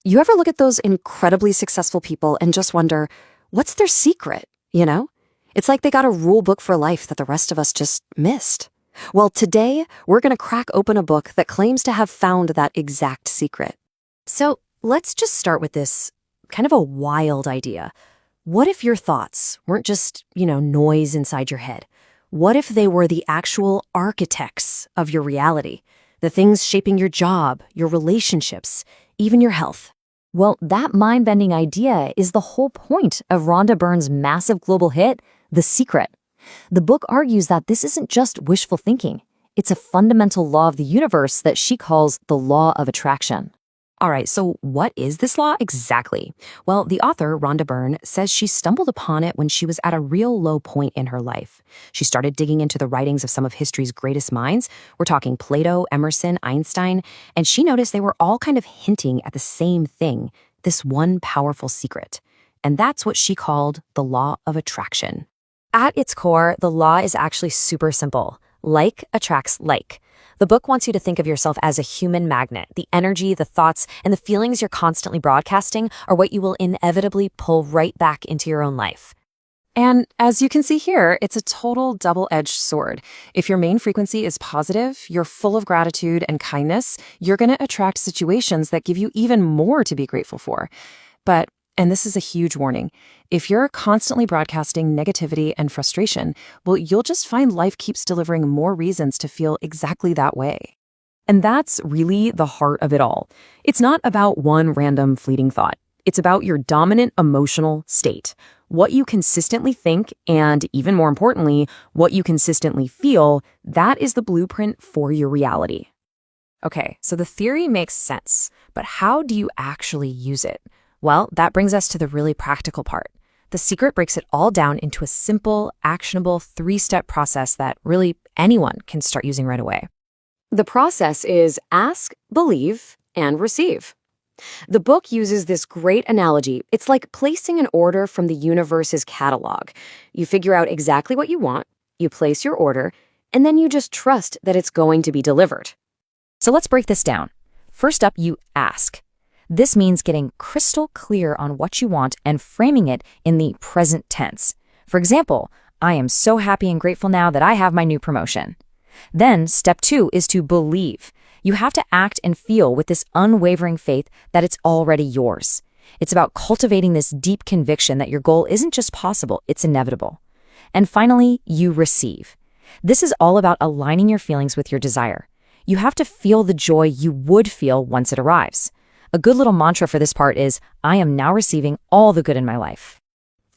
You ever look at those incredibly successful people and just wonder, what's their secret, you know? It's like they got a rule book for life that the rest of us just missed. Well, today, we're going to crack open a book that claims to have found that exact secret. So let's just start with this kind of a wild idea. What if your thoughts weren't just, noise inside your head? What if they were the actual architects of your reality? The things shaping your job, your relationships, even your health. Well, that mind-bending idea is the whole point of Rhonda Byrne's massive global hit, The Secret. The book argues that this isn't just wishful thinking. It's a fundamental law of the universe that she calls the law of attraction. All right, so what is this law exactly? Well, the author, Rhonda Byrne, says she stumbled upon it when she was at a real low point in her life. She started digging into the writings of some of history's greatest minds. We're talking Plato, Emerson, Einstein, and she noticed they were all kind of hinting at the same thing, this one powerful secret. And that's what she called the law of attraction. At its core, the law is actually super simple. Like attracts like. The book wants you to think of yourself as a human magnet. The energy, the thoughts, and the feelings you're constantly broadcasting are what you will inevitably pull right back into your own life. And as you can see here, it's a total double-edged sword. If your main frequency is positive, you're full of gratitude and kindness, you're going to attract situations that give you even more to be grateful for. But, and this is a huge warning, if you're constantly broadcasting negativity and frustration, well, you'll just find life keeps delivering more reasons to feel exactly that way. And that's really the heart of it all. It's not about one random fleeting thought. It's about your dominant emotional state. What you consistently think, and even more importantly, what you consistently feel, that is the blueprint for your reality. Okay, so the theory makes sense, but how do you actually use it? Well, that brings us to the really practical part. The Secret breaks it all down into a simple, actionable, 3-step process that really anyone can start using right away. The process is ask, believe, and receive. The book uses this great analogy. It's like placing an order from the universe's catalog. You figure out exactly what you want, you place your order, and then you just trust that it's going to be delivered. So let's break this down. First up, you ask. This means getting crystal clear on what you want and framing it in the present tense. For example, I am so happy and grateful now that I have my new promotion. Then, step 2 is to believe. You have to act and feel with this unwavering faith that it's already yours. It's about cultivating this deep conviction that your goal isn't just possible, it's inevitable. And finally, you receive. This is all about aligning your feelings with your desire. You have to feel the joy you would feel once it arrives. A good little mantra for this part is, I am now receiving all the good in my life.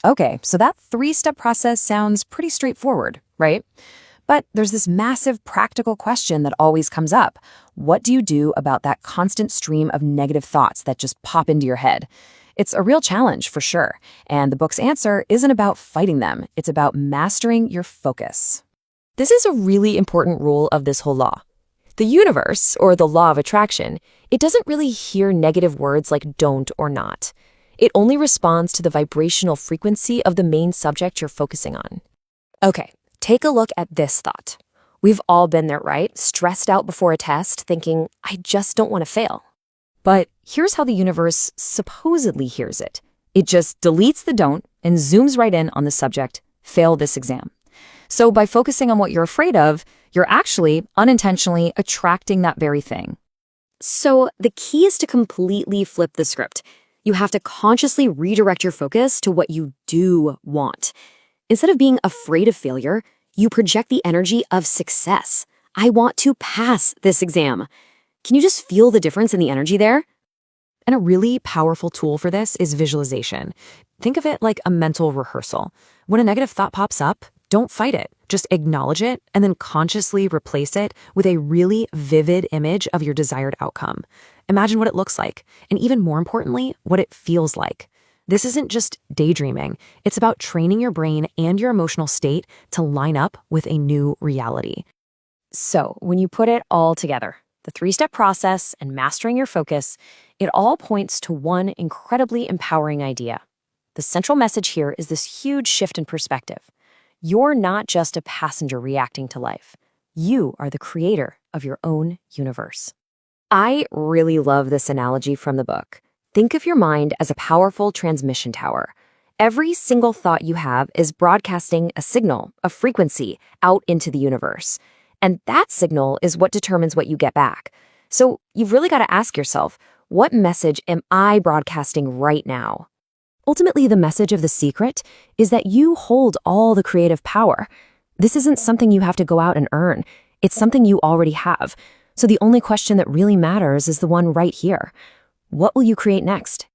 Okay, so that 3-step process sounds pretty straightforward, right? But there's this massive practical question that always comes up. What do you do about that constant stream of negative thoughts that just pop into your head? It's a real challenge for sure, and the book's answer isn't about fighting them. It's about mastering your focus. This is a really important rule of this whole law. The universe, or the law of attraction, it doesn't really hear negative words like don't or not. It only responds to the vibrational frequency of the main subject you're focusing on. Okay, take a look at this thought. We've all been there, right? Stressed out before a test, thinking, I just don't want to fail. But here's how the universe supposedly hears it. It just deletes the don't and zooms right in on the subject, fail this exam. So by focusing on what you're afraid of, you're actually unintentionally attracting that very thing. So the key is to completely flip the script. You have to consciously redirect your focus to what you do want. Instead of being afraid of failure, you project the energy of success. I want to pass this exam. Can you just feel the difference in the energy there? And a really powerful tool for this is visualization. Think of it like a mental rehearsal. When a negative thought pops up, don't fight it. Just acknowledge it and then consciously replace it with a really vivid image of your desired outcome. Imagine what it looks like, and even more importantly, what it feels like. This isn't just daydreaming. It's about training your brain and your emotional state to line up with a new reality. So when you put it all together, the 3-step process and mastering your focus, it all points to one incredibly empowering idea. The central message here is this huge shift in perspective. You're not just a passenger reacting to life. You are the creator of your own universe. I really love this analogy from the book. Think of your mind as a powerful transmission tower. Every single thought you have is broadcasting a signal, a frequency, out into the universe. And that signal is what determines what you get back. So you've really got to ask yourself, what message am I broadcasting right now? Ultimately, the message of The Secret is that you hold all the creative power. This isn't something you have to go out and earn. It's something you already have. So the only question that really matters is the one right here. What will you create next?